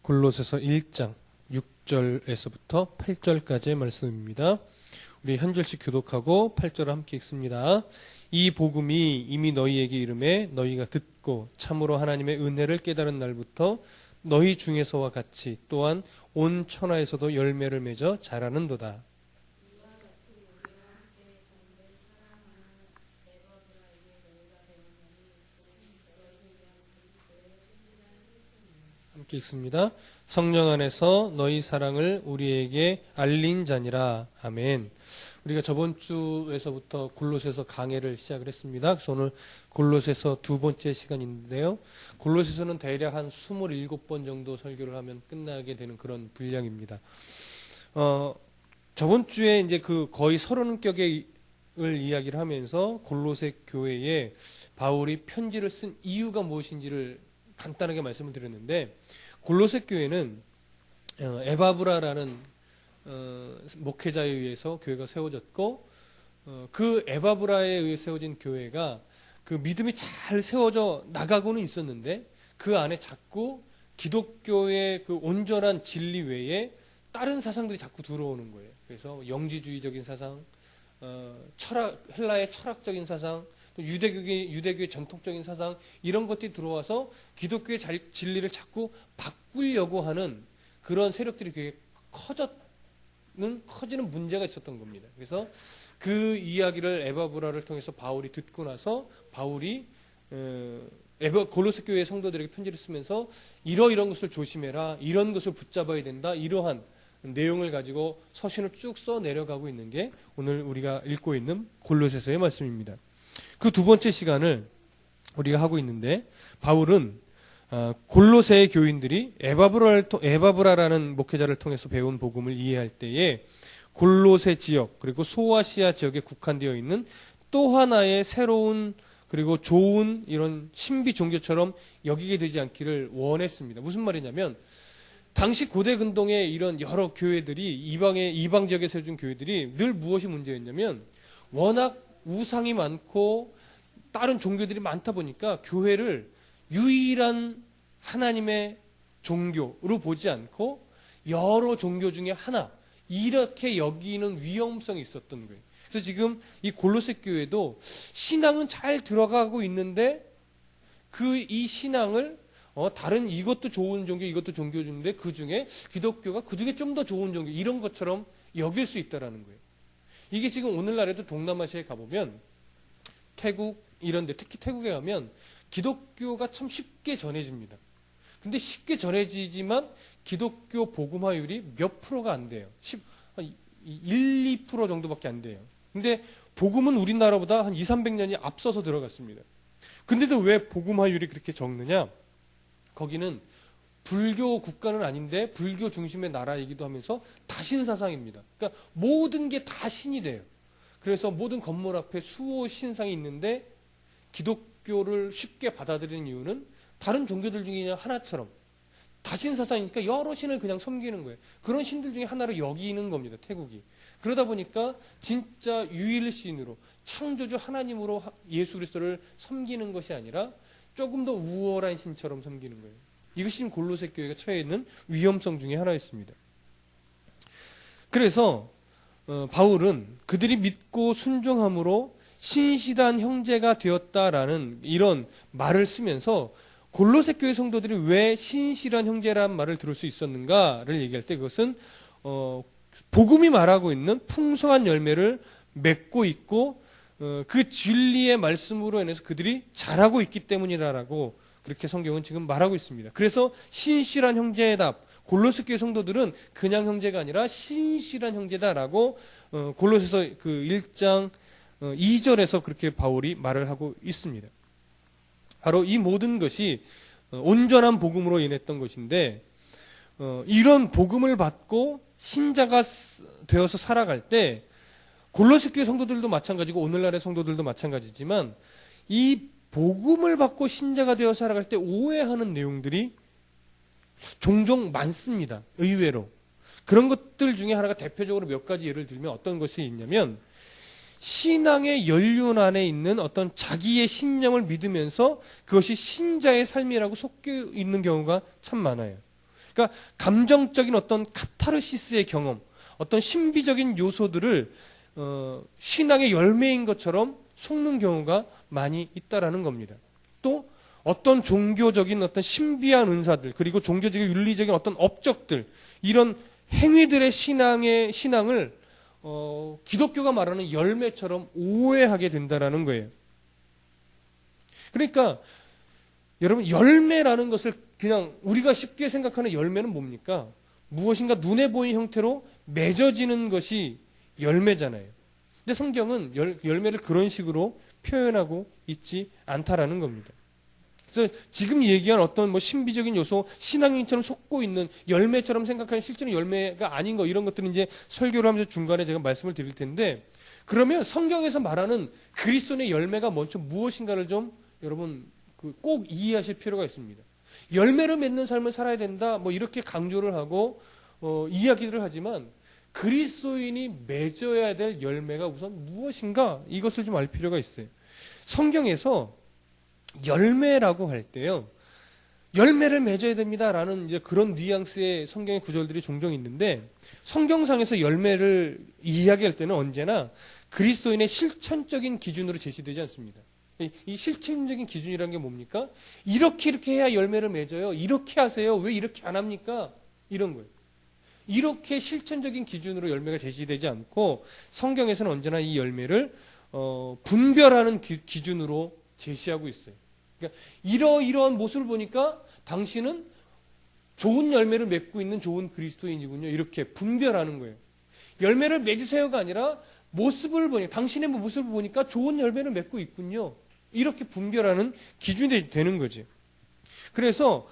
골로새서 1장 6절에서부터 8절까지의 말씀입니다. 우리 한 절씩 교독하고 8절을 함께 읽습니다. 이 복음이 이미 너희에게 이름에 너희가 듣고 참으로 하나님의 은혜를 깨달은 날부터 너희 중에서와 같이 또한 온 천하에서도 열매를 맺어 자라는도다. 함께 읽습니다. 성령 안에서 너희 사랑을 우리에게 알린 자니라. 아멘. 우리가 저번 주에서부터 골로새서 강해를 시작을 했습니다. 그래서 오늘 골로새서 두 번째 시간인데요. 골로새서는 대략 한 27번 정도 설교를 하면 끝나게 되는 그런 분량입니다. 저번 주에 이제 그 거의 30격을 이야기를 하면서 골로새 교회에 바울이 편지를 쓴 이유가 무엇인지를 간단하게 말씀을 드렸는데, 골로새 교회는 에바브라라는 목회자에 의해서 교회가 세워졌고, 그 에바브라에 의해 세워진 교회가 그 믿음이 잘 세워져 나가고는 있었는데, 그 안에 자꾸 기독교의 그 온전한 진리 외에 다른 사상들이 자꾸 들어오는 거예요. 그래서 영지주의적인 사상, 헬라의 철학적인 사상, 또 유대교의 전통적인 사상, 이런 것들이 들어와서 기독교의 진리를 자꾸 바꾸려고 하는 그런 세력들이 되게 커지는 문제가 있었던 겁니다. 그래서 그 이야기를 에바브라를 통해서 바울이 듣고 나서 바울이 골로새 교회 성도들에게 편지를 쓰면서 이러이런 것을 조심해라, 이런 것을 붙잡아야 된다, 이러한 내용을 가지고 서신을 쭉 써 내려가고 있는 게 오늘 우리가 읽고 있는 골로새서의 말씀입니다. 그 두 번째 시간을 우리가 하고 있는데, 바울은 골로새의 교인들이 에바브라라는 목회자를 통해서 배운 복음을 이해할 때에 골로새 지역 그리고 소아시아 지역에 국한되어 있는 또 하나의 새로운 그리고 좋은 이런 신비 종교처럼 여기게 되지 않기를 원했습니다. 무슨 말이냐면, 당시 고대 근동의 이런 여러 교회들이 이방 지역에 세워진 교회들이 늘 무엇이 문제였냐면, 워낙 우상이 많고 다른 종교들이 많다 보니까 교회를 유일한 하나님의 종교로 보지 않고 여러 종교 중에 하나, 이렇게 여기는 위험성이 있었던 거예요. 그래서 지금 이 골로새 교회도 신앙은 잘 들어가고 있는데 이 신앙을 다른 이것도 좋은 종교, 이것도 종교인데 그 중에 기독교가 그 중에 좀 더 좋은 종교, 이런 것처럼 여길 수 있다라는 거예요. 이게 지금 오늘날에도 동남아시아에 가보면 태국 이런 데, 특히 태국에 가면 기독교가 참 쉽게 전해집니다. 근데 쉽게 전해지지만 기독교 복음화율이 몇 프로가 안 돼요. 1, 2% 정도밖에 안 돼요. 근데 복음은 우리나라보다 한 200~300년이 앞서서 들어갔습니다. 근데도 왜 복음화율이 그렇게 적느냐? 거기는 불교 국가는 아닌데 불교 중심의 나라이기도 하면서 다신 사상입니다. 그러니까 모든 게 다 신이 돼요. 그래서 모든 건물 앞에 수호 신상이 있는데 기독교를 쉽게 받아들이는 이유는 다른 종교들 중에 그냥 하나처럼 다신 사상이니까 여러 신을 그냥 섬기는 거예요. 그런 신들 중에 하나로 여기는 겁니다, 태국이. 그러다 보니까 진짜 유일신으로 창조주 하나님으로 예수 그리스도를 섬기는 것이 아니라 조금 더 우월한 신처럼 섬기는 거예요. 이것이 지금 골로새 교회가 처해 있는 위험성 중에 하나였습니다. 그래서 바울은 그들이 믿고 순종함으로 신실한 형제가 되었다라는 이런 말을 쓰면서 골로새 교회 성도들이 왜 신실한 형제라는 말을 들을 수 있었는가를 얘기할 때, 그것은 복음이 말하고 있는 풍성한 열매를 맺고 있고 그 진리의 말씀으로 인해서 그들이 자라고 있기 때문이라고 그렇게 성경은 지금 말하고 있습니다. 그래서 신실한 형제다. 골로새 교회 성도들은 그냥 형제가 아니라 신실한 형제다라고 골로새서 그 1장 2절에서 그렇게 바울이 말을 하고 있습니다. 바로 이 모든 것이 온전한 복음으로 인했던 것인데, 이런 복음을 받고 신자가 되어서 살아갈 때 골로새 교회 성도들도 마찬가지고 오늘날의 성도들도 마찬가지지만, 이 복음을 받고 신자가 되어 살아갈 때 오해하는 내용들이 종종 많습니다. 의외로. 그런 것들 중에 하나가 대표적으로 몇 가지 예를 들면 어떤 것이 있냐면, 신앙의 연륜 안에 있는 어떤 자기의 신념을 믿으면서 그것이 신자의 삶이라고 속해 있는 경우가 참 많아요. 그러니까 감정적인 어떤 카타르시스의 경험, 어떤 신비적인 요소들을 신앙의 열매인 것처럼 속는 경우가 많이 있다라는 겁니다. 또 어떤 종교적인 어떤 신비한 은사들, 그리고 종교적인 윤리적인 어떤 업적들, 이런 행위들의 신앙을 기독교가 말하는 열매처럼 오해하게 된다라는 거예요. 그러니까 여러분, 열매라는 것을 그냥 우리가 쉽게 생각하는 열매는 뭡니까? 무엇인가 눈에 보이는 형태로 맺어지는 것이 열매잖아요. 근데 성경은 열매를 그런 식으로 표현하고 있지 않다라는 겁니다. 그래서 지금 얘기한 어떤 뭐 신비적인 요소, 신앙인처럼 속고 있는 열매처럼 생각하는 실제로 열매가 아닌 거, 이런 것들은 이제 설교를 하면서 중간에 제가 말씀을 드릴 텐데, 그러면 성경에서 말하는 그리스도의 열매가 먼저 무엇인가를 좀 여러분 꼭 이해하실 필요가 있습니다. 열매를 맺는 삶을 살아야 된다, 뭐 이렇게 강조를 하고 이야기를 하지만 그리스도인이 맺어야 될 열매가 우선 무엇인가, 이것을 좀 알 필요가 있어요. 성경에서 열매라고 할 때요, 열매를 맺어야 됩니다라는 이제 그런 뉘앙스의 성경의 구절들이 종종 있는데, 성경상에서 열매를 이야기할 때는 언제나 그리스도인의 실천적인 기준으로 제시되지 않습니다. 이 실천적인 기준이라는 게 뭡니까? 이렇게 해야 열매를 맺어요. 이렇게 하세요. 왜 이렇게 안 합니까? 이런 거예요. 이렇게 실천적인 기준으로 열매가 제시되지 않고, 성경에서는 언제나 이 열매를 분별하는 기준으로 제시하고 있어요. 그러니까 이러이러한 모습을 보니까 당신은 좋은 열매를 맺고 있는 좋은 그리스도인이군요. 이렇게 분별하는 거예요. 열매를 맺으세요가 아니라 모습을 보니, 당신의 모습을 보니까 좋은 열매를 맺고 있군요. 이렇게 분별하는 기준이 되는 거지. 그래서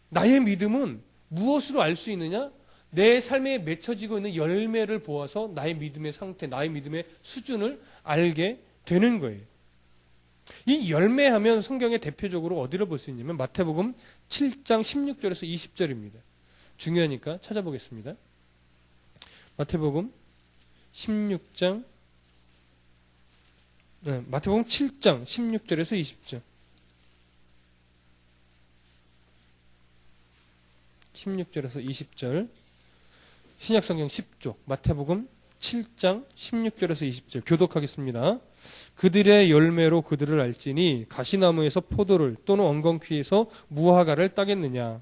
나의 믿음은 무엇으로 알 수 있느냐? 내 삶에 맺혀지고 있는 열매를 보아서 나의 믿음의 상태, 나의 믿음의 수준을 알게 되는 거예요. 이 열매하면 성경에 대표적으로 어디를 볼 수 있냐면 마태복음 7장 16절에서 20절입니다. 중요하니까 찾아보겠습니다. 마태복음 16장, 마태복음 7장 16절에서 20절. 16절에서 20절. 신약성경 10조, 마태복음 7장 16절에서 20절 교독하겠습니다. 그들의 열매로 그들을 알지니 가시나무에서 포도를 또는 엉겅퀴에서 무화과를 따겠느냐.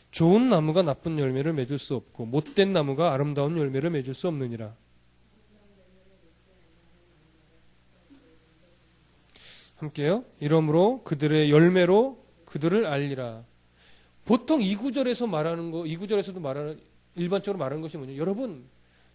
좋은 나무가 나쁜 열매를 맺을 수 없고 못된 나무가 아름다운 열매를 맺을 수 없느니라. 함께요. 이러므로 그들의 열매로 그들을 알리라. 보통 이 구절에서 말하는 거, 이 구절에서도 말하는, 일반적으로 말하는 것이 뭐냐? 여러분,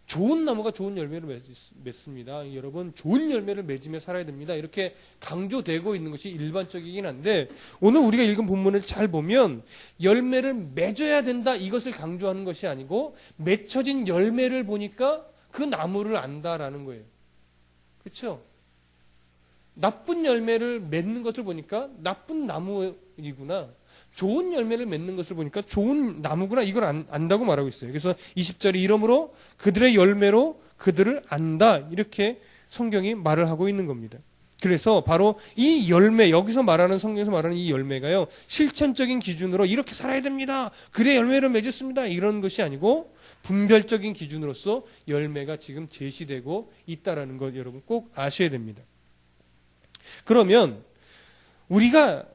좋은 나무가 좋은 열매를 맺습니다. 여러분, 좋은 열매를 맺으며 살아야 됩니다. 이렇게 강조되고 있는 것이 일반적이긴 한데, 오늘 우리가 읽은 본문을 잘 보면 열매를 맺어야 된다, 이것을 강조하는 것이 아니고 맺혀진 열매를 보니까 그 나무를 안다라는 거예요. 그렇죠? 나쁜 열매를 맺는 것을 보니까 나쁜 나무이구나. 좋은 열매를 맺는 것을 보니까 좋은 나무구나. 이걸 안다고 말하고 있어요. 그래서 20절에 이러므로 그들의 열매로 그들을 안다. 이렇게 성경이 말을 하고 있는 겁니다. 그래서 바로 이 열매, 여기서 말하는, 성경에서 말하는 이 열매가요, 실천적인 기준으로 이렇게 살아야 됩니다. 그래 열매를 맺었습니다. 이런 것이 아니고 분별적인 기준으로서 열매가 지금 제시되고 있다라는 것 여러분 꼭 아셔야 됩니다. 그러면 우리가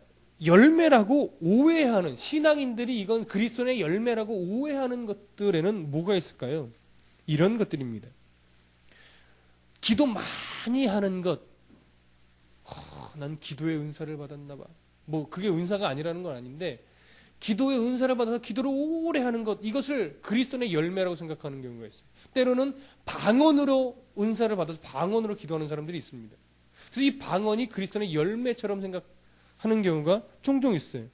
열매라고 오해하는, 신앙인들이 이건 그리스도의 열매라고 오해하는 것들에는 뭐가 있을까요? 이런 것들입니다. 기도 많이 하는 것. 난 기도의 은사를 받았나 봐. 뭐 그게 은사가 아니라는 건 아닌데, 기도의 은사를 받아서 기도를 오래 하는 것, 이것을 그리스도의 열매라고 생각하는 경우가 있어요. 때로는 방언으로 은사를 받아서 방언으로 기도하는 사람들이 있습니다. 그래서 이 방언이 그리스도의 열매처럼 생각하는 경우가 종종 있어요.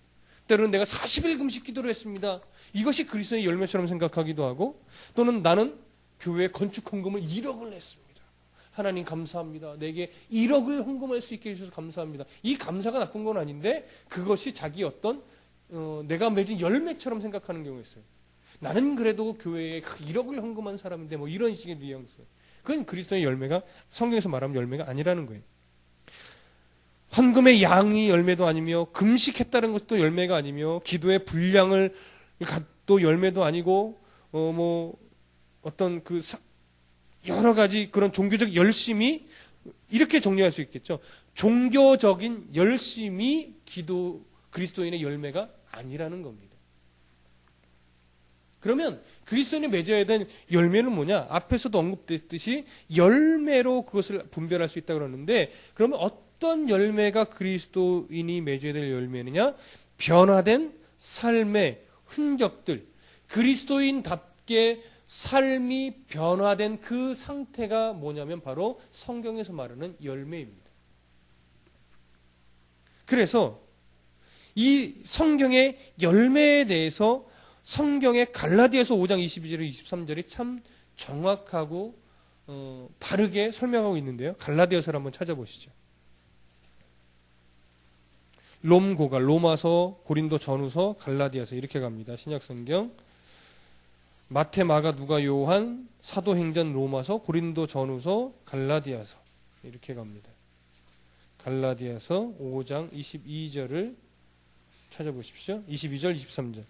때로는 내가 40일 금식 기도를 했습니다. 이것이 그리스도의 열매처럼 생각하기도 하고, 또는 나는 교회 건축 헌금을 1억을 냈습니다. 하나님 감사합니다. 내게 1억을 헌금할 수 있게 해주셔서 감사합니다. 이 감사가 나쁜 건 아닌데 그것이 자기 어떤 내가 맺은 열매처럼 생각하는 경우가 있어요. 나는 그래도 교회에 1억을 헌금한 사람인데 뭐 이런 식의 뉘앙스. 그건 그리스도의 열매가, 성경에서 말하면 열매가 아니라는 거예요. 헌금의 양이 열매도 아니며 금식했다는 것도 열매가 아니며 기도의 분량을 갖도 열매도 아니고 어떤 그 여러 가지 그런 종교적 열심이 이렇게 정리할 수 있겠죠. 종교적인 열심이 그리스도인의 열매가 아니라는 겁니다. 그러면 그리스도인이 맺어야 될 열매는 뭐냐? 앞에서도 언급됐듯이 열매로 그것을 분별할 수 있다고 그러는데, 그러면 어떤 열매가 그리스도인이 맺어야 될 열매느냐? 변화된 삶의 흔적들, 그리스도인답게 삶이 변화된 그 상태가 뭐냐면 바로 성경에서 말하는 열매입니다. 그래서 이 성경의 열매에 대해서 성경의 갈라디아서 5장 22절 23절이 참 정확하고 바르게 설명하고 있는데요. 갈라디아서를 한번 찾아보시죠. 롬고가 로마서, 고린도 전후서, 갈라디아서 이렇게 갑니다. 신약성경 마태, 마가, 누가, 요한, 사도행전, 로마서, 고린도 전후서, 갈라디아서 이렇게 갑니다. 갈라디아서 5장 22절을 찾아보십시오. 22절 23절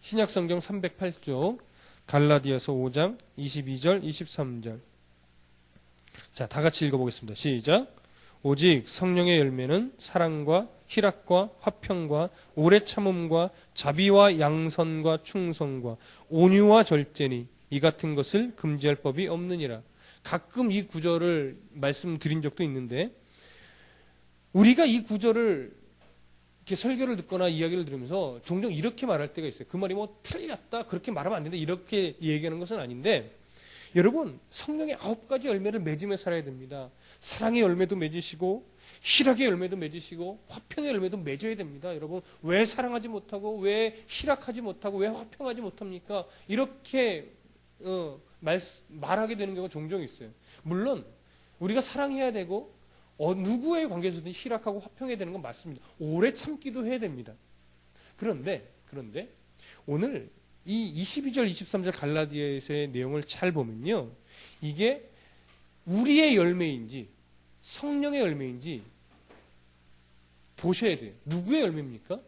신약성경 308쪽 갈라디아서 5장 22절 23절. 자, 다 같이 읽어보겠습니다. 시작. 오직 성령의 열매는 사랑과 희락과 화평과 오래 참음과 자비와 양선과 충성과 온유와 절제니 이 같은 것을 금지할 법이 없느니라. 가끔 이 구절을 말씀드린 적도 있는데, 우리가 이 구절을 이렇게 설교를 듣거나 이야기를 들으면서 종종 이렇게 말할 때가 있어요. 그 말이 뭐 틀렸다, 그렇게 말하면 안 된다, 이렇게 얘기하는 것은 아닌데, 여러분, 성령의 9가지 열매를 맺으며 살아야 됩니다. 사랑의 열매도 맺으시고 희락의 열매도 맺으시고 화평의 열매도 맺어야 됩니다. 여러분, 왜 사랑하지 못하고 왜 희락하지 못하고 왜 화평하지 못합니까? 이렇게 말하게 되는 경우가 종종 있어요. 물론 우리가 사랑해야 되고 누구의 관계에서든 희락하고 화평해야 되는 건 맞습니다. 오래 참기도 해야 됩니다. 그런데 오늘 이 22절 23절 갈라디아서의 내용을 잘 보면요, 이게 우리의 열매인지 성령의 열매인지 보셔야 돼요. 누구의 열매입니까?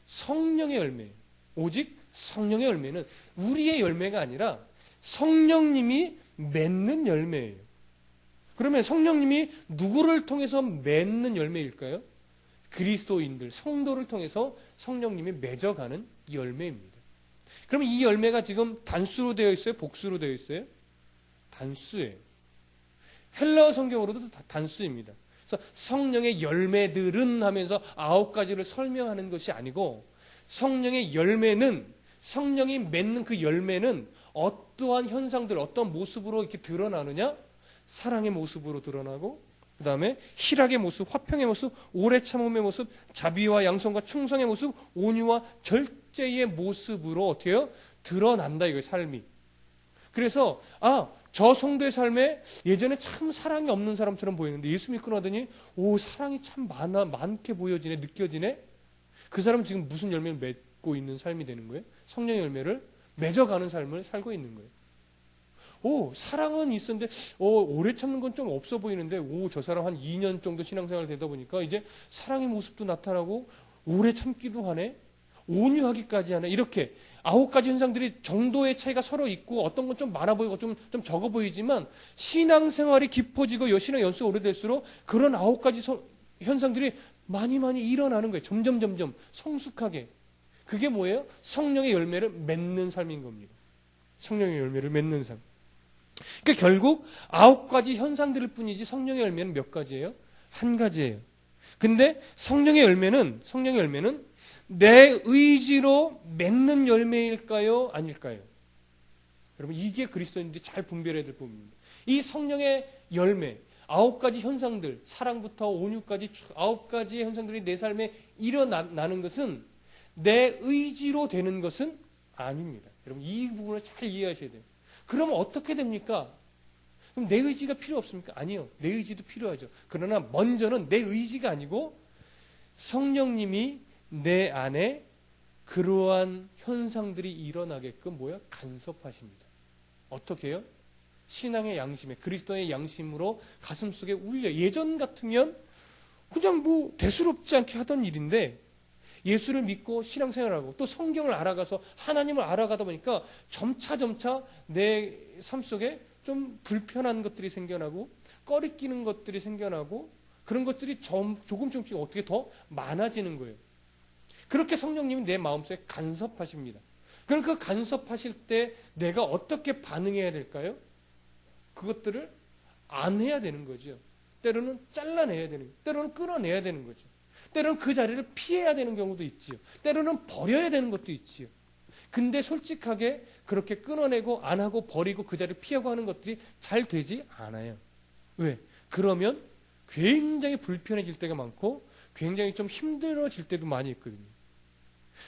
성령의 열매. 오직 성령의 열매는 우리의 열매가 아니라 성령님이 맺는 열매예요. 그러면 성령님이 누구를 통해서 맺는 열매일까요? 그리스도인들, 성도를 통해서 성령님이 맺어가는 열매입니다. 그러면 이 열매가 지금 단수로 되어 있어요? 복수로 되어 있어요? 단수예요. 헬라어 성경으로도 단수입니다. 그래서 성령의 열매들은 하면서 9가지를 설명하는 것이 아니고, 성령의 열매는, 성령이 맺는 그 열매는 어떠한 현상들, 어떤 모습으로 이렇게 드러나느냐? 사랑의 모습으로 드러나고, 그 다음에 희락의 모습, 화평의 모습, 오래 참음의 모습, 자비와 양선과 충성의 모습, 온유와 절제의 모습으로 어떻게 해요? 드러난다, 이거예요, 삶이. 그래서 저 성도의 삶에 예전에 참 사랑이 없는 사람처럼 보이는데 예수 믿고 나더니 사랑이 참 많게 보여지네, 느껴지네. 그 사람은 지금 무슨 열매를 맺고 있는 삶이 되는 거예요? 성령의 열매를 맺어가는 삶을 살고 있는 거예요. 사랑은 있었는데 오래 참는 건 좀 없어 보이는데 저 사람 한 2년 정도 신앙생활 되다 보니까 이제 사랑의 모습도 나타나고 오래 참기도 하네, 온유하기까지 하네. 이렇게 9가지 현상들이 정도의 차이가 서로 있고, 어떤 건 좀 많아 보이고 좀 적어 보이지만 신앙생활이 깊어지고 신앙 연수가 오래될수록 그런 9가지 현상들이 많이 일어나는 거예요. 점점 성숙하게. 그게 뭐예요? 성령의 열매를 맺는 삶인 겁니다. 성령의 열매를 맺는 삶. 그러니까 결국 9가지 현상들일 뿐이지 성령의 열매는 몇 가지예요? 한 가지예요. 근데 성령의 열매는 내 의지로 맺는 열매일까요? 아닐까요? 여러분, 이게 그리스도인들이 잘 분별해야 될 부분입니다. 이 성령의 열매, 9가지 현상들, 사랑부터 온유까지 9가지 현상들이 내 삶에 일어나는 것은 내 의지로 되는 것은 아닙니다. 여러분, 이 부분을 잘 이해하셔야 돼요. 그러면 어떻게 됩니까? 그럼 내 의지가 필요 없습니까? 아니요. 내 의지도 필요하죠. 그러나 먼저는 내 의지가 아니고 성령님이 내 안에 그러한 현상들이 일어나게끔 간섭하십니다. 어떻게 해요? 신앙의 양심에, 그리스도의 양심으로 가슴속에 울려. 예전 같으면 그냥 뭐 대수롭지 않게 하던 일인데 예수를 믿고 신앙생활하고 또 성경을 알아가서 하나님을 알아가다 보니까 점차 내 삶 속에 좀 불편한 것들이 생겨나고 꺼리끼는 것들이 생겨나고 그런 것들이 조금씩 어떻게 더 많아지는 거예요. 그렇게 성령님이 내 마음속에 간섭하십니다. 그럼 그 간섭하실 때 내가 어떻게 반응해야 될까요? 그것들을 안 해야 되는 거죠. 때로는 잘라내야 되는, 때로는 끊어내야 되는 거죠. 때로는 그 자리를 피해야 되는 경우도 있지요. 때로는 버려야 되는 것도 있지요. 근데 솔직하게 그렇게 끊어내고 안 하고 버리고 그 자리를 피하고 하는 것들이 잘 되지 않아요. 왜? 그러면 굉장히 불편해질 때가 많고 굉장히 좀 힘들어질 때도 많이 있거든요.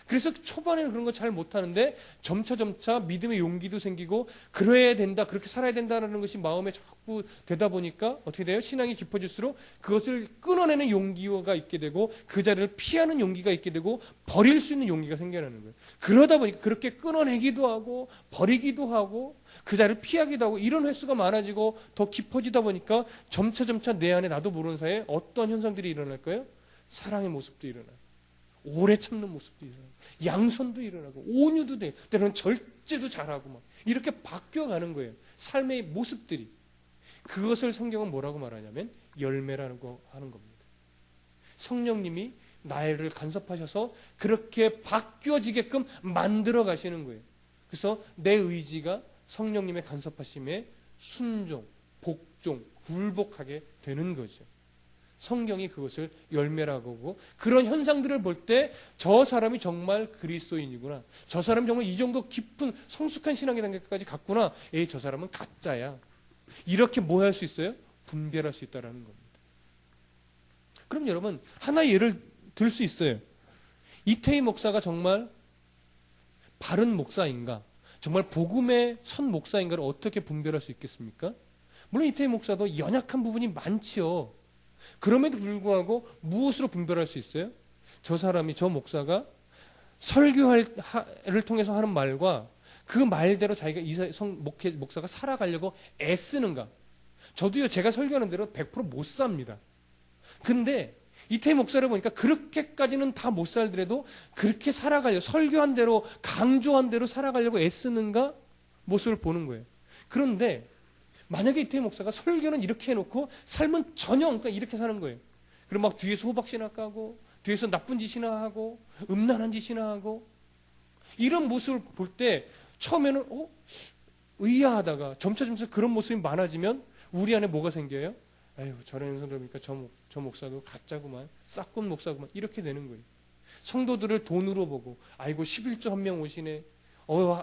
그래서 초반에는 그런 거 잘 못하는데 점차 믿음의 용기도 생기고 그래야 된다, 그렇게 살아야 된다는 것이 마음에 자꾸 되다 보니까 어떻게 돼요? 신앙이 깊어질수록 그것을 끊어내는 용기가 있게 되고 그 자리를 피하는 용기가 있게 되고 버릴 수 있는 용기가 생겨나는 거예요. 그러다 보니까 그렇게 끊어내기도 하고 버리기도 하고 그 자리를 피하기도 하고 이런 횟수가 많아지고 더 깊어지다 보니까 점차 내 안에 나도 모르는 사이에 어떤 현상들이 일어날까요? 사랑의 모습도 일어나요. 오래 참는 모습도 일어나고 양선도 일어나고 온유도 돼, 때로는 절제도 잘하고 막 이렇게 바뀌어가는 거예요. 삶의 모습들이. 그것을 성경은 뭐라고 말하냐면 열매라는 거 하는 겁니다. 성령님이 나를 간섭하셔서 그렇게 바뀌어지게끔 만들어 가시는 거예요. 그래서 내 의지가 성령님의 간섭하심에 순종, 복종, 굴복하게 되는 거죠. 성경이 그것을 열매라고 하고 그런 현상들을 볼 때 저 사람이 정말 그리스도인이구나. 저 사람이 정말 이 정도 깊은 성숙한 신앙의 단계까지 갔구나. 에이, 저 사람은 가짜야. 이렇게 뭐 할 수 있어요? 분별할 수 있다는 겁니다. 그럼 여러분 하나의 예를 들 수 있어요. 이태희 목사가 정말 바른 목사인가? 정말 복음의 선 목사인가를 어떻게 분별할 수 있겠습니까? 물론 이태희 목사도 연약한 부분이 많지요. 그럼에도 불구하고 무엇으로 분별할 수 있어요? 저 사람이, 저 목사가 설교를 통해서 하는 말과 그 말대로 자기가 목사가 살아가려고 애쓰는가? 저도요, 제가 설교하는 대로 100% 못 삽니다. 근데 이태희 목사를 보니까 그렇게까지는 다 못 살더라도 그렇게 살아가려고, 설교한 대로, 강조한 대로 살아가려고 애쓰는가? 모습을 보는 거예요. 그런데 만약에 이태희 목사가 설교는 이렇게 해놓고 삶은 전혀 그러니까 이렇게 사는 거예요. 그럼 막 뒤에서 호박씨나 까고 뒤에서 나쁜 짓이나 하고 음란한 짓이나 하고 이런 모습을 볼 때 처음에는 의아하다가 점차 그런 모습이 많아지면 우리 안에 뭐가 생겨요? 에휴, 저런 성도 보니까 저 목사도 가짜구만, 싹군 목사구만 이렇게 되는 거예요. 성도들을 돈으로 보고 아이고 11조 한 명 오시네,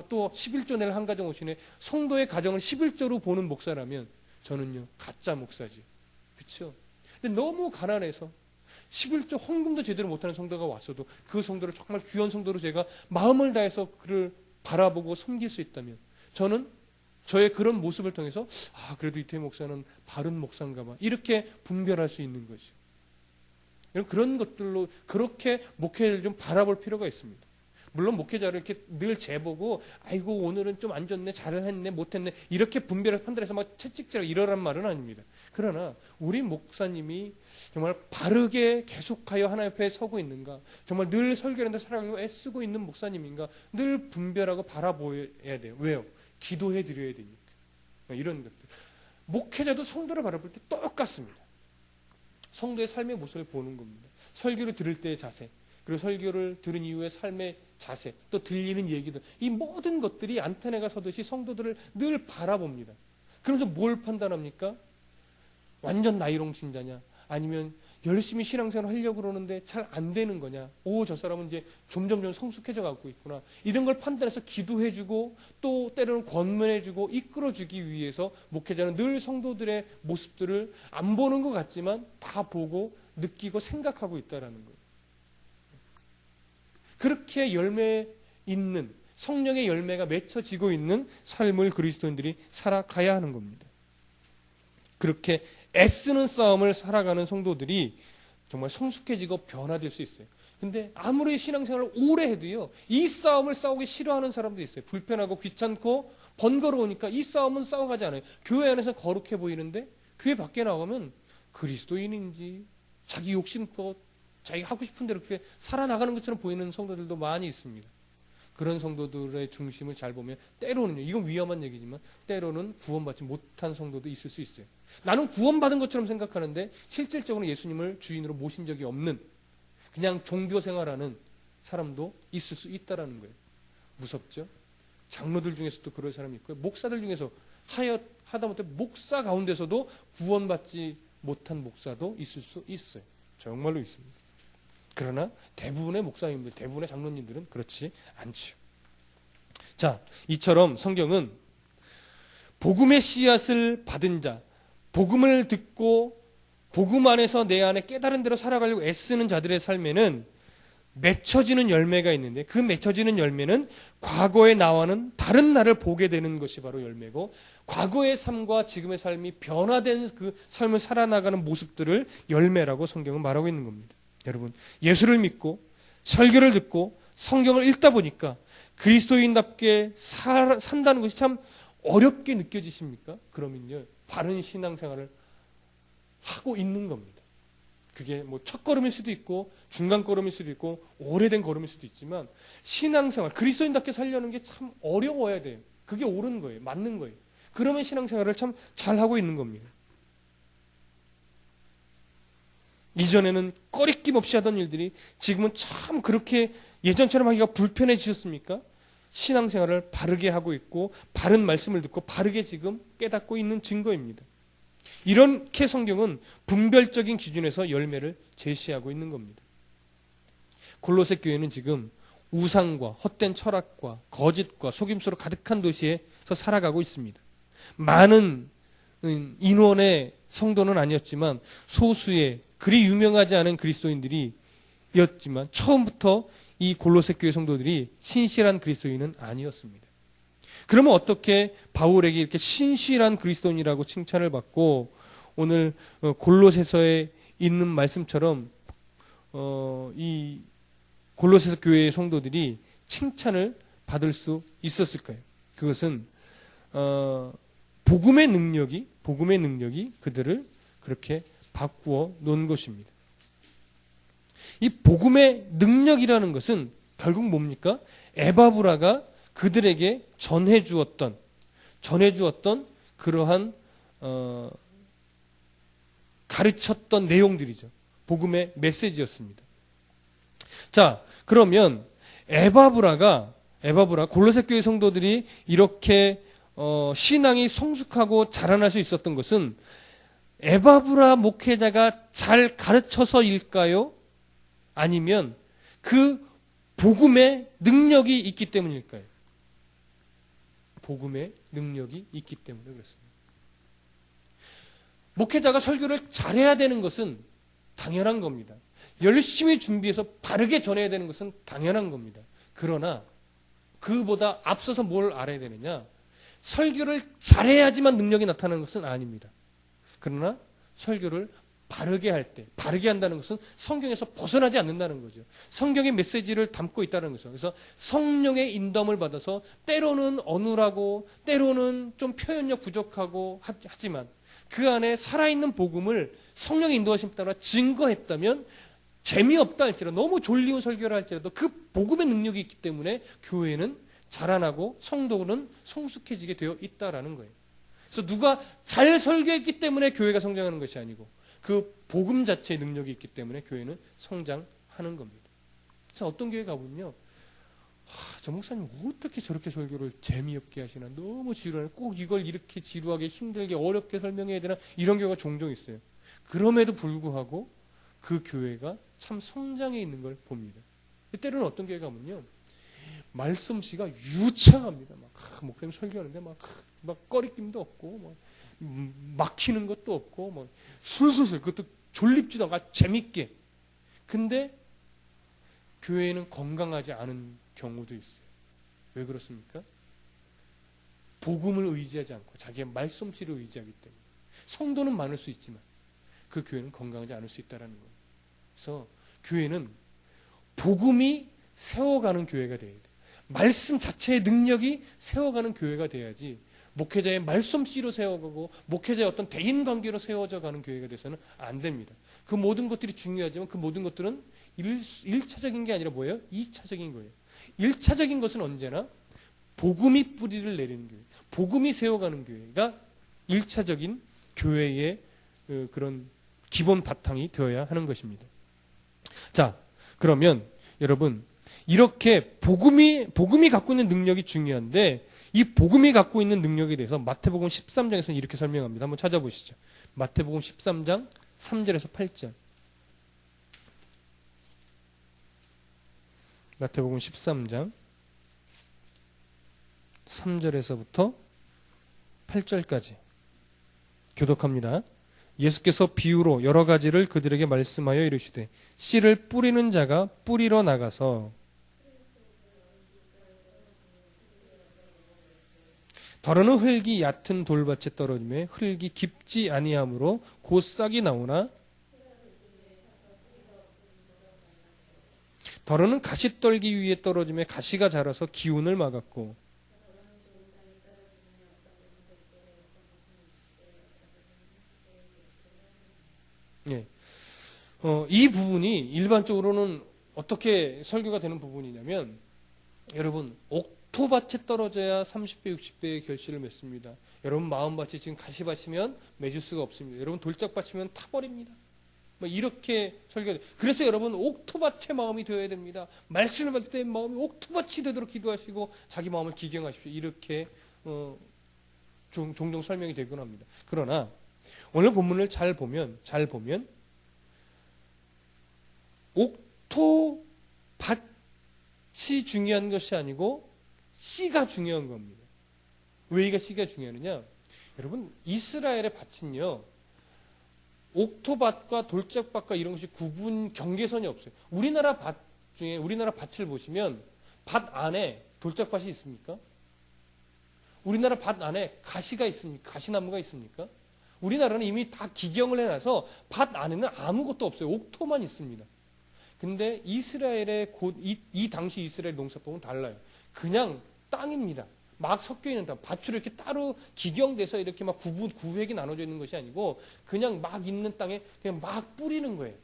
또 11조 낼 한 가정 오시네. 성도의 가정을 11조로 보는 목사라면 저는요 가짜 목사지. 그렇죠? 근데 너무 가난해서 11조 헌금도 제대로 못하는 성도가 왔어도 그 성도를 정말 귀한 성도로 제가 마음을 다해서 그를 바라보고 섬길 수 있다면 저는 저의 그런 모습을 통해서 그래도 이태희 목사는 바른 목사인가 봐 이렇게 분별할 수 있는 거죠. 그런 것들로 그렇게 목회를 좀 바라볼 필요가 있습니다. 물론 목회자를 이렇게 늘 재보고 아이고 오늘은 좀 안 좋네, 잘했네, 못했네 이렇게 분별해서 판단해서 막 채찍질하고 이러란 말은 아닙니다. 그러나 우리 목사님이 정말 바르게 계속하여 하나님 앞에 서고 있는가, 정말 늘 설교하는데 살아가려고 애쓰고 있는 목사님인가 늘 분별하고 바라보아야 돼요. 왜요? 기도해 드려야 되니까. 이런 것들. 목회자도 성도를 바라볼 때 똑같습니다. 성도의 삶의 모습을 보는 겁니다. 설교를 들을 때의 자세, 그리고 설교를 들은 이후의 삶의 자세, 또 들리는 얘기들, 이 모든 것들이 안테나가 서듯이 성도들을 늘 바라봅니다. 그러면서 뭘 판단합니까? 완전 나이롱 신자냐? 아니면 열심히 신앙생활 하려고 그러는데 잘 안 되는 거냐? 저 사람은 이제 점점 성숙해져 가고 있구나. 이런 걸 판단해서 기도해주고 또 때로는 권면해주고 이끌어주기 위해서 목회자는 늘 성도들의 모습들을 안 보는 것 같지만 다 보고 느끼고 생각하고 있다는 거예요. 그렇게 열매 있는 성령의 열매가 맺혀지고 있는 삶을 그리스도인들이 살아가야 하는 겁니다. 그렇게 애쓰는 싸움을 살아가는 성도들이 정말 성숙해지고 변화될 수 있어요. 근데 아무리 신앙생활을 오래 해도요, 이 싸움을 싸우기 싫어하는 사람도 있어요. 불편하고 귀찮고 번거로우니까 이 싸움은 싸워가지 않아요. 교회 안에서 거룩해 보이는데 교회 밖에 나가면 그리스도인인지 자기 욕심껏 자기가 하고 싶은 대로 그렇게 살아나가는 것처럼 보이는 성도들도 많이 있습니다. 그런 성도들의 중심을 잘 보면 때로는요, 이건 위험한 얘기지만 때로는 구원받지 못한 성도도 있을 수 있어요. 나는 구원받은 것처럼 생각하는데 실질적으로 예수님을 주인으로 모신 적이 없는 그냥 종교 생활하는 사람도 있을 수 있다라는 거예요. 무섭죠? 장로들 중에서도 그럴 사람이 있고요. 목사들 중에서 하다못해 목사 가운데서도 구원받지 못한 목사도 있을 수 있어요. 정말로 있습니다. 그러나 대부분의 목사님들, 대부분의 장로님들은 그렇지 않죠. 자, 이처럼 성경은 복음의 씨앗을 받은 자, 복음을 듣고 복음 안에서 내 안에 깨달은 대로 살아가려고 애쓰는 자들의 삶에는 맺혀지는 열매가 있는데 그 맺혀지는 열매는 과거의 나와는 다른 나를 보게 되는 것이 바로 열매고 과거의 삶과 지금의 삶이 변화된 그 삶을 살아나가는 모습들을 열매라고 성경은 말하고 있는 겁니다. 여러분, 예수를 믿고 설교를 듣고 성경을 읽다 보니까 그리스도인답게 산다는 것이 참 어렵게 느껴지십니까? 그러면요, 바른 신앙생활을 하고 있는 겁니다. 그게 뭐 첫 걸음일 수도 있고 중간 걸음일 수도 있고 오래된 걸음일 수도 있지만 신앙생활, 그리스도인답게 살려는 게 참 어려워야 돼요. 그게 옳은 거예요. 맞는 거예요. 그러면 신앙생활을 참 잘하고 있는 겁니다. 이전에는 꺼리낌 없이 하던 일들이 지금은 참 그렇게 예전처럼 하기가 불편해지셨습니까? 신앙생활을 바르게 하고 있고 바른 말씀을 듣고 바르게 지금 깨닫고 있는 증거입니다. 이렇게 성경은 분별적인 기준에서 열매를 제시하고 있는 겁니다. 골로새 교회는 지금 우상과 헛된 철학과 거짓과 속임수로 가득한 도시에서 살아가고 있습니다. 많은 인원의 성도는 아니었지만 소수의 그리 유명하지 않은 그리스도인들이었지만 처음부터 이 골로새 교회 성도들이 신실한 그리스도인은 아니었습니다. 그러면 어떻게 바울에게 이렇게 신실한 그리스도인이라고 칭찬을 받고 오늘 골로새서에 있는 말씀처럼 이 골로새 교회의 성도들이 칭찬을 받을 수 있었을까요? 그것은 복음의 능력이 그들을 그렇게 바꾸어 놓은 것입니다. 이 복음의 능력이라는 것은 결국 뭡니까? 에바브라가 그들에게 전해주었던 그러한 가르쳤던 내용들이죠. 복음의 메시지였습니다. 자, 그러면 에바브라 골로새 교회 성도들이 이렇게 신앙이 성숙하고 자라날 수 있었던 것은 에바브라 목회자가 잘 가르쳐서일까요? 아니면 그 복음의 능력이 있기 때문일까요? 복음의 능력이 있기 때문에 그렇습니다. 목회자가 설교를 잘해야 되는 것은 당연한 겁니다. 열심히 준비해서 바르게 전해야 되는 것은 당연한 겁니다. 그러나 그보다 앞서서 뭘 알아야 되느냐? 설교를 잘해야지만 능력이 나타나는 것은 아닙니다. 그러나 설교를 바르게 할 때, 바르게 한다는 것은 성경에서 벗어나지 않는다는 거죠. 성경의 메시지를 담고 있다는 거죠. 그래서 성령의 인도함을 받아서 때로는 어눌하고 때로는 좀 표현력 부족하고 하지만 그 안에 살아있는 복음을 성령의 인도하심 따라 증거했다면 재미없다 할지라도 너무 졸리운 설교를 할지라도 그 복음의 능력이 있기 때문에 교회는 자라나고 성도는 성숙해지게 되어 있다라는 거예요. 그래서 누가 잘 설교했기 때문에 교회가 성장하는 것이 아니고 그 복음 자체의 능력이 있기 때문에 교회는 성장하는 겁니다. 그래서 어떤 교회 가보면요, 저 목사님 어떻게 저렇게 설교를 재미없게 하시나, 너무 지루하네, 꼭 이걸 이렇게 지루하게 힘들게 어렵게 설명해야 되나, 이런 경우가 종종 있어요. 그럼에도 불구하고 그 교회가 참 성장해 있는 걸 봅니다. 때로는 어떤 교회 가면요, 말씀씨가 유창합니다. 목사님 설교하는데 막 꺼리낌도 없고 막히는 것도 없고 술술술, 그것도 졸립지도 않고 재밌게. 근데 교회는 건강하지 않은 경우도 있어요. 왜 그렇습니까? 복음을 의지하지 않고 자기의 말씀씨를 의지하기 때문에. 성도는 많을 수 있지만 그 교회는 건강하지 않을 수 있다는 거예요. 그래서 교회는 복음이 세워가는 교회가 되어야 돼요. 말씀 자체의 능력이 세워가는 교회가 돼야지 목회자의 말씀씨로 세워가고 목회자의 어떤 대인관계로 세워져 가는 교회가 돼서는 안 됩니다. 그 모든 것들이 중요하지만 그 모든 것들은 1차적인 게 아니라 뭐예요? 2차적인 거예요. 1차적인 것은 언제나 복음이 뿌리를 내리는 교회, 복음이 세워가는 교회가 1차적인 교회의 그런 기본 바탕이 되어야 하는 것입니다. 자, 그러면 여러분, 이렇게 복음이 갖고 있는 능력이 중요한데 이 복음이 갖고 있는 능력에 대해서 마태복음 13장에서는 이렇게 설명합니다. 한번 찾아보시죠. 마태복음 13장 3절에서 8절. 마태복음 13장 3절에서부터 8절까지 교독합니다. 예수께서 비유로 여러 가지를 그들에게 말씀하여 이르시되 씨를 뿌리는 자가 뿌리러 나가서 더러는 흙이 얕은 돌밭에 떨어지매 흙이 깊지 아니하므로 곧 싹이 나오나 더러는 가시떨기 위에 떨어지매 가시가 자라서 기운을 막았고 예. 이 부분이 일반적으로는 어떻게 설교가 되는 부분이냐면 여러분 옥토밭에 떨어져야 30배 60배의 결실을 맺습니다. 여러분 마음밭이 지금 가시밭이면 맺을 수가 없습니다. 여러분 돌짝밭이면 타버립니다. 뭐 이렇게 설교가 돼요. 그래서 여러분 옥토밭의 마음이 되어야 됩니다. 말씀을 받을 때 마음이 옥토밭이 되도록 기도하시고 자기 마음을 기경하십시오. 이렇게 종종 설명이 되곤 합니다. 그러나 오늘 본문을 잘 보면 옥토밭이 중요한 것이 아니고 씨가 중요한 겁니다. 왜 이가 씨가 중요하느냐? 여러분 이스라엘의 밭은요 옥토밭과 돌짝밭과 이런 것이 구분 경계선이 없어요. 우리나라 밭 중에 우리나라 밭을 보시면 밭 안에 돌짝밭이 있습니까? 우리나라 밭 안에 가시가 있습니까? 가시나무가 있습니까? 우리나라는 이미 다 기경을 해놔서 밭 안에는 아무것도 없어요. 옥토만 있습니다. 근데 이스라엘의 이 당시 이스라엘 농사법은 달라요. 그냥 땅입니다. 막 섞여 있는 땅. 밭으로 이렇게 따로 기경돼서 이렇게 막 구획이 나눠져 있는 것이 아니고 그냥 막 있는 땅에 그냥 막 뿌리는 거예요.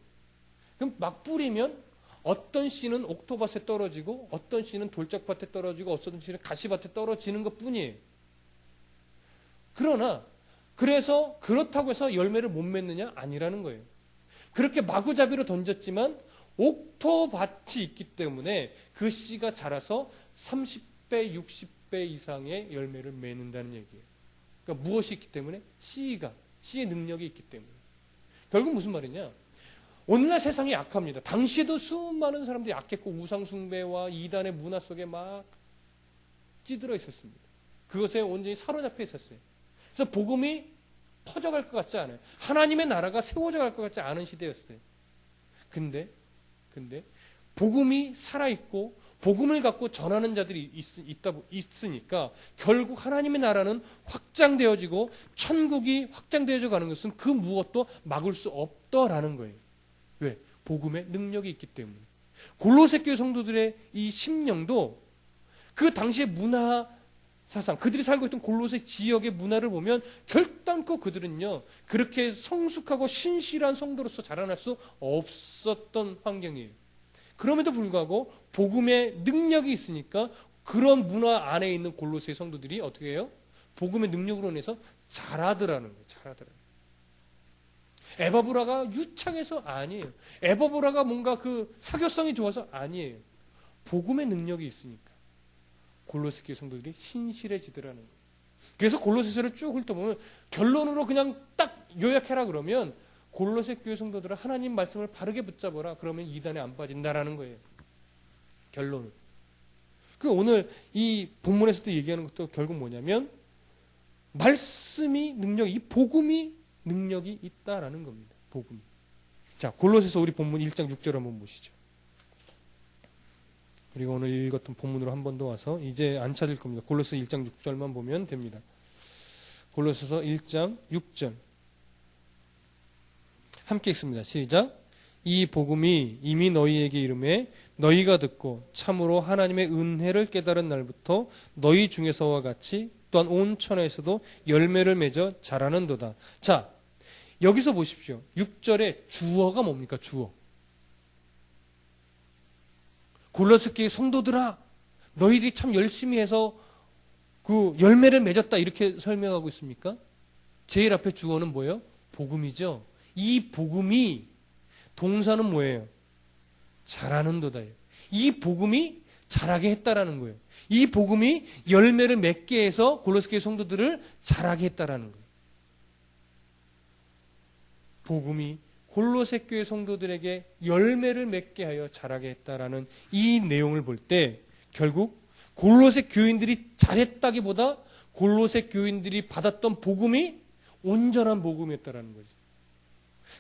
그럼 막 뿌리면 어떤 씨는 옥토밭에 떨어지고 어떤 씨는 돌짝밭에 떨어지고 어떤 씨는 가시밭에 떨어지는 것 뿐이에요. 그래서 그렇다고 해서 열매를 못 맺느냐? 아니라는 거예요. 그렇게 마구잡이로 던졌지만 옥토밭이 있기 때문에 그 씨가 자라서 30배, 60배 이상의 열매를 맺는다는 얘기예요. 그러니까 무엇이 있기 때문에? 씨의 능력이 있기 때문에. 결국 무슨 말이냐? 오늘날 세상이 약합니다. 당시에도 수많은 사람들이 약했고 우상숭배와 이단의 문화 속에 막 찌들어 있었습니다. 그것에 온전히 사로잡혀 있었어요. 그래서 복음이 퍼져갈 것 같지 않아요. 하나님의 나라가 세워져 갈 것 같지 않은 시대였어요. 근데 복음이 살아있고 복음을 갖고 전하는 자들이 있으니까 결국 하나님의 나라는 확장되어지고 천국이 확장되어져 가는 것은 그 무엇도 막을 수 없더라는 거예요. 왜? 복음의 능력이 있기 때문에. 골로새 교회 성도들의 이 심령도 그 당시의 문화 사상, 그들이 살고 있던 골로새 지역의 문화를 보면 결단코 그들은요 그렇게 성숙하고 신실한 성도로서 자라날 수 없었던 환경이에요. 그럼에도 불구하고 복음의 능력이 있으니까 그런 문화 안에 있는 골로새 성도들이 어떻게 해요? 복음의 능력으로 인해서 자라더라는 거예요. 에바브라가 유창해서 아니에요. 에바브라가 뭔가 그 사교성이 좋아서 아니에요. 복음의 능력이 있으니까 골로새 교회 성도들이 신실해지더라는 거예요. 그래서 골로새서를 쭉 훑어보면 결론으로 그냥 딱 요약해라 그러면 골로새 교회 성도들은 하나님 말씀을 바르게 붙잡아라. 그러면 이단에 안 빠진다라는 거예요. 결론은. 그 오늘 이 본문에서도 얘기하는 것도 결국 뭐냐면 말씀이 이 복음이 능력이 있다라는 겁니다. 복음이. 자, 골로새서 우리 본문 1장 6절 한번 보시죠. 그리고 오늘 읽었던 본문으로 한 번 더 와서 이제 안 찾을 겁니다. 골로새 1장 6절만 보면 됩니다. 골로새서 1장 6절 함께 읽습니다. 시작. 이 복음이 이미 너희에게 이름에 너희가 듣고 참으로 하나님의 은혜를 깨달은 날부터 너희 중에서와 같이 또한 온 천하에서도 열매를 맺어 자라는도다. 자, 여기서 보십시오. 6절에 주어가 뭡니까? 주어. 골로새 교회 성도들아, 너희들이 참 열심히 해서 그 열매를 맺었다 이렇게 설명하고 있습니까? 제일 앞에 주어는 뭐예요? 복음이죠. 이 복음이 동사는 뭐예요? 자라는도다예요. 이 복음이 자라게 했다라는 거예요. 이 복음이 열매를 맺게 해서 골로새 교회 성도들을 자라게 했다라는 거예요. 복음이 골로새 교회 성도들에게 열매를 맺게 하여 자라게 했다라는 이 내용을 볼 때 결국 골로새 교인들이 잘했다기보다 골로새 교인들이 받았던 복음이 온전한 복음이었다라는 거죠.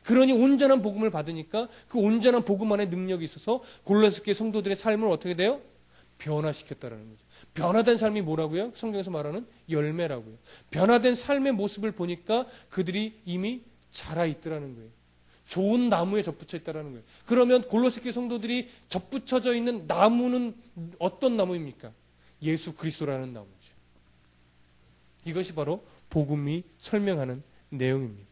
그러니 온전한 복음을 받으니까 그 온전한 복음 안에 능력이 있어서 골로새 교회 성도들의 삶을 어떻게 돼요? 변화시켰다라는 거죠. 변화된 삶이 뭐라고요? 성경에서 말하는 열매라고요. 변화된 삶의 모습을 보니까 그들이 이미 자라 있더라는 거예요. 좋은 나무에 접붙여 있다라는 거예요. 그러면 골로새 교회 성도들이 접붙여져 있는 나무는 어떤 나무입니까? 예수 그리스도라는 나무죠. 이것이 바로 복음이 설명하는 내용입니다.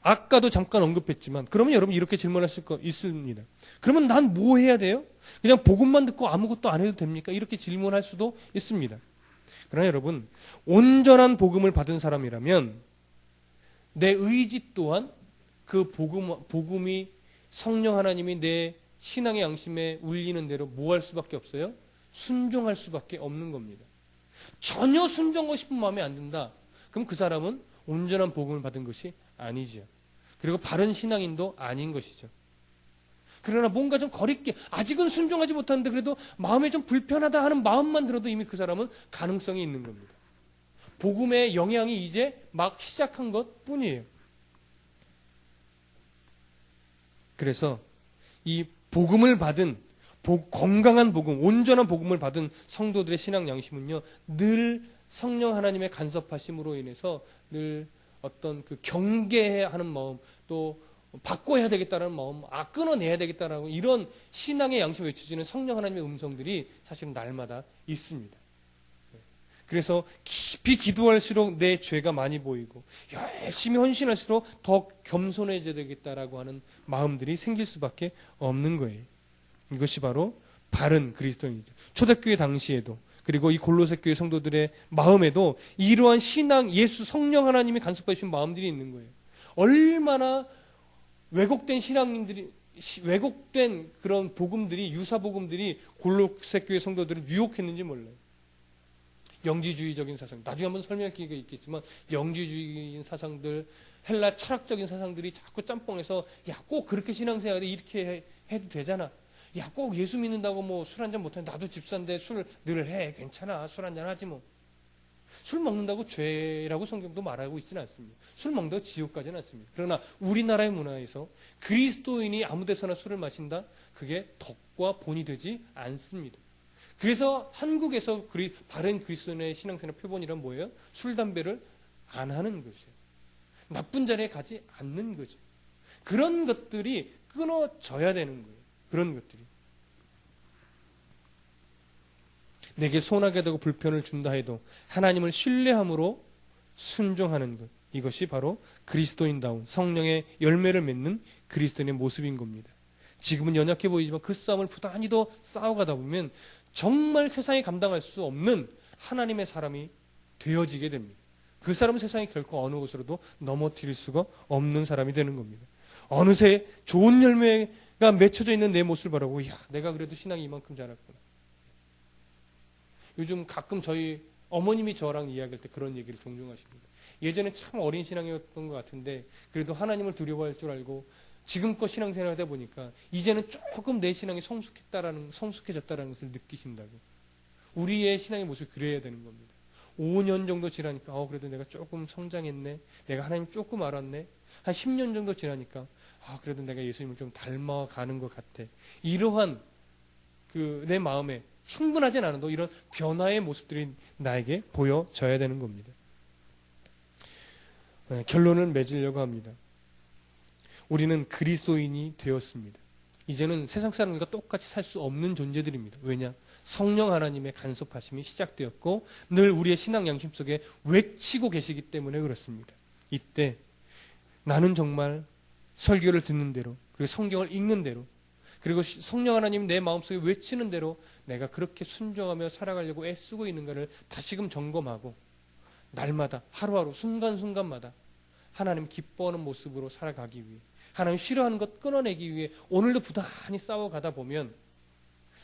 아까도 잠깐 언급했지만 그러면 여러분 이렇게 질문하실 거 있습니다. 그러면 난 뭐 해야 돼요? 그냥 복음만 듣고 아무것도 안 해도 됩니까? 이렇게 질문할 수도 있습니다. 그러나 여러분 온전한 복음을 받은 사람이라면 내 의지 또한 그 복음이 성령 하나님이 내 신앙의 양심에 울리는 대로 뭐 할 수밖에 없어요? 순종할 수밖에 없는 겁니다. 전혀 순종하고 싶은 마음이 안 든다. 그럼 그 사람은 온전한 복음을 받은 것이 아니죠. 그리고 바른 신앙인도 아닌 것이죠. 그러나 뭔가 좀 거리끼 아직은 순종하지 못하는데 그래도 마음에 좀 불편하다 하는 마음만 들어도 이미 그 사람은 가능성이 있는 겁니다. 복음의 영향이 이제 막 시작한 것 뿐이에요. 그래서 이 복음을 받은 건강한 복음, 온전한 복음을 받은 성도들의 신앙 양심은요, 늘 성령 하나님의 간섭하심으로 인해서 늘 어떤 그 경계하는 마음, 또 바꿔야 되겠다는 마음, 끊어내야 되겠다라고 이런 신앙의 양심에 외쳐지는 성령 하나님의 음성들이 사실은 날마다 있습니다. 그래서 깊이 기도할수록 내 죄가 많이 보이고 열심히 헌신할수록 더 겸손해져야 되겠다라고 하는 마음들이 생길 수밖에 없는 거예요. 이것이 바로 바른 그리스도인이죠. 초대교회 당시에도 그리고 이 골로새 교회 성도들의 마음에도 이러한 신앙, 예수 성령 하나님이 간섭해 주신 마음들이 있는 거예요. 얼마나 왜곡된 신앙인들이 왜곡된 그런 복음들이 유사 복음들이 골로새 교회 성도들을 유혹했는지 몰라요. 영지주의적인 사상, 나중에 한번 설명할 기회가 있겠지만 영지주의적인 사상들, 헬라 철학적인 사상들이 자꾸 짬뽕해서 야, 꼭 그렇게 신앙생활을 이렇게 해도 되잖아. 야, 꼭 예수 믿는다고 뭐 술 한잔 못하는데 나도 집사인데 술 늘 해. 괜찮아. 술 한잔 하지 뭐. 술 먹는다고 죄라고 성경도 말하고 있지는 않습니다. 술 먹는다고 지옥 가지는 않습니다. 그러나 우리나라의 문화에서 그리스도인이 아무 데서나 술을 마신다? 그게 덕과 본이 되지 않습니다. 그래서 한국에서 바른 그리스도인의 신앙생활 표본이란 뭐예요? 술, 담배를 안 하는 거죠. 나쁜 자리에 가지 않는 거죠. 그런 것들이 끊어져야 되는 거예요. 그런 것들이. 내게 손하게 되고 불편을 준다 해도 하나님을 신뢰함으로 순종하는 것. 이것이 바로 그리스도인다운 성령의 열매를 맺는 그리스도인의 모습인 겁니다. 지금은 연약해 보이지만 그 싸움을 부단히 더 싸워가다 보면 정말 세상이 감당할 수 없는 하나님의 사람이 되어지게 됩니다. 그 사람은 세상이 결코 어느 곳으로도 넘어뜨릴 수가 없는 사람이 되는 겁니다. 어느새 좋은 열매가 맺혀져 있는 내 모습을 바라보고 야, 내가 그래도 신앙이 이만큼 자랐구나. 요즘 가끔 저희 어머님이 저랑 이야기할 때 그런 얘기를 종종 하십니다. 예전에 참 어린 신앙이었던 것 같은데 그래도 하나님을 두려워할 줄 알고 지금껏 신앙생활을 하다 보니까 이제는 조금 내 신앙이 성숙해졌다는 것을 느끼신다고. 우리의 신앙의 모습이 그래야 되는 겁니다. 5년 정도 지나니까 그래도 내가 조금 성장했네. 내가 하나님 조금 알았네. 한 10년 정도 지나니까 그래도 내가 예수님을 좀 닮아가는 것 같아. 이러한 내 마음에 충분하진 않아도 이런 변화의 모습들이 나에게 보여져야 되는 겁니다. 결론을 맺으려고 합니다. 우리는 그리스도인이 되었습니다. 이제는 세상 사람들과 똑같이 살 수 없는 존재들입니다. 왜냐? 성령 하나님의 간섭하심이 시작되었고 늘 우리의 신앙 양심 속에 외치고 계시기 때문에 그렇습니다. 이때 나는 정말 설교를 듣는 대로, 그리고 성경을 읽는 대로, 그리고 성령 하나님 내 마음속에 외치는 대로 내가 그렇게 순종하며 살아가려고 애쓰고 있는가를 다시금 점검하고 날마다 하루하루 순간순간마다 하나님 기뻐하는 모습으로 살아가기 위해, 하나님 싫어하는 것 끊어내기 위해 오늘도 부단히 싸워가다 보면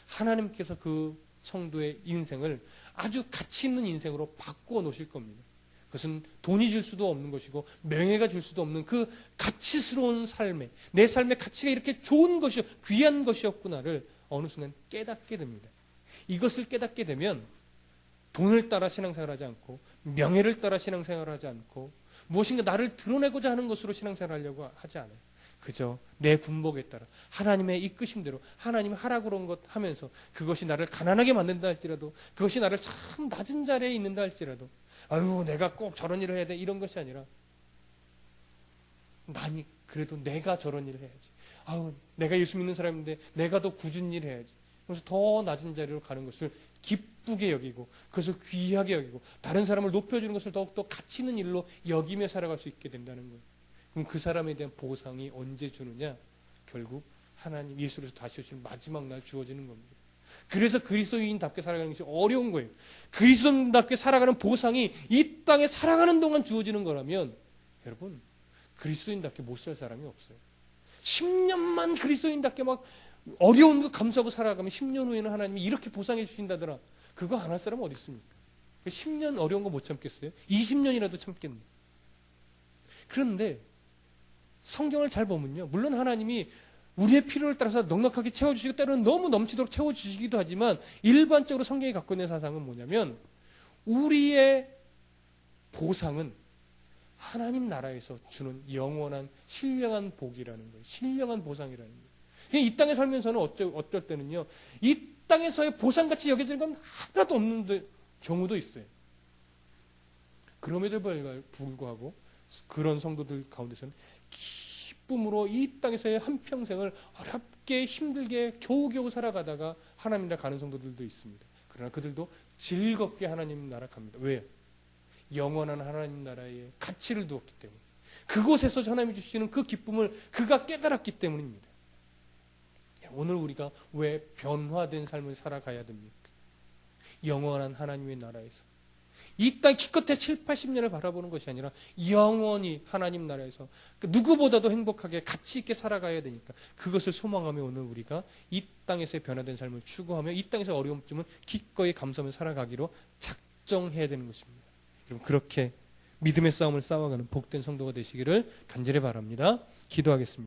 하나님께서 그 성도의 인생을 아주 가치 있는 인생으로 바꾸어 놓으실 겁니다. 그것은 돈이 줄 수도 없는 것이고 명예가 줄 수도 없는 그 가치스러운 삶에, 내 삶의 가치가 이렇게 좋은 것이요 귀한 것이었구나를 어느 순간 깨닫게 됩니다. 이것을 깨닫게 되면 돈을 따라 신앙생활하지 않고 명예를 따라 신앙생활하지 않고 무엇인가 나를 드러내고자 하는 것으로 신앙생활하려고 하지 않아요. 그저 내 분복에 따라 하나님의 이끄심대로 하나님이 하라고 그런 것 하면서 그것이 나를 가난하게 만든다 할지라도, 그것이 나를 참 낮은 자리에 있는다 할지라도, 아유 내가 꼭 저런 일을 해야 돼 이런 것이 아니라, 나니 그래도 내가 저런 일을 해야지, 아유 내가 예수 믿는 사람인데 내가 더 굳은 일을 해야지, 그래서 더 낮은 자리로 가는 것을 기쁘게 여기고 그것을 귀하게 여기고 다른 사람을 높여주는 것을 더욱더 가치 있는 일로 여기며 살아갈 수 있게 된다는 거예요. 그럼 그 사람에 대한 보상이 언제 주느냐? 결국 하나님 예수로서 다시 오실 마지막 날 주어지는 겁니다. 그래서 그리스도인답게 살아가는 것이 어려운 거예요. 그리스도인답게 살아가는 보상이 이 땅에 살아가는 동안 주어지는 거라면 여러분 그리스도인답게 못 살 사람이 없어요. 10년만 그리스도인답게 막 어려운 거 감수하고 살아가면 10년 후에는 하나님이 이렇게 보상해 주신다더라. 그거 안 할 사람 어디 있습니까? 10년 어려운 거 못 참겠어요? 20년이라도 참겠네. 그런데 성경을 잘 보면요, 물론 하나님이 우리의 필요를 따라서 넉넉하게 채워주시고 때로는 너무 넘치도록 채워주시기도 하지만 일반적으로 성경이 갖고 있는 사상은 뭐냐면 우리의 보상은 하나님 나라에서 주는 영원한 신령한 복이라는 거예요. 신령한 보상이라는 거예요. 이 땅에 살면서는 어떨 때는요, 이 땅에서의 보상같이 여겨지는 건 하나도 없는 경우도 있어요. 그럼에도 불구하고 그런 성도들 가운데서는 기쁨으로 이 땅에서의 한평생을 어렵게 힘들게 겨우겨우 살아가다가 하나님 나라 가는 성도들도 있습니다. 그러나 그들도 즐겁게 하나님 나라 갑니다. 왜요? 영원한 하나님 나라에 가치를 두었기 때문에, 그곳에서 하나님이 주시는 그 기쁨을 그가 깨달았기 때문입니다. 오늘 우리가 왜 변화된 삶을 살아가야 됩니까? 영원한 하나님의 나라에서 이 땅 기껏해 7, 80년을 바라보는 것이 아니라 영원히 하나님 나라에서 누구보다도 행복하게 가치 있게 살아가야 되니까 그것을 소망하며 오늘 우리가 이 땅에서의 변화된 삶을 추구하며 이 땅에서 어려움쯤은 기꺼이 감수하며 살아가기로 작정해야 되는 것입니다. 여러분 그렇게 믿음의 싸움을 싸워가는 복된 성도가 되시기를 간절히 바랍니다. 기도하겠습니다.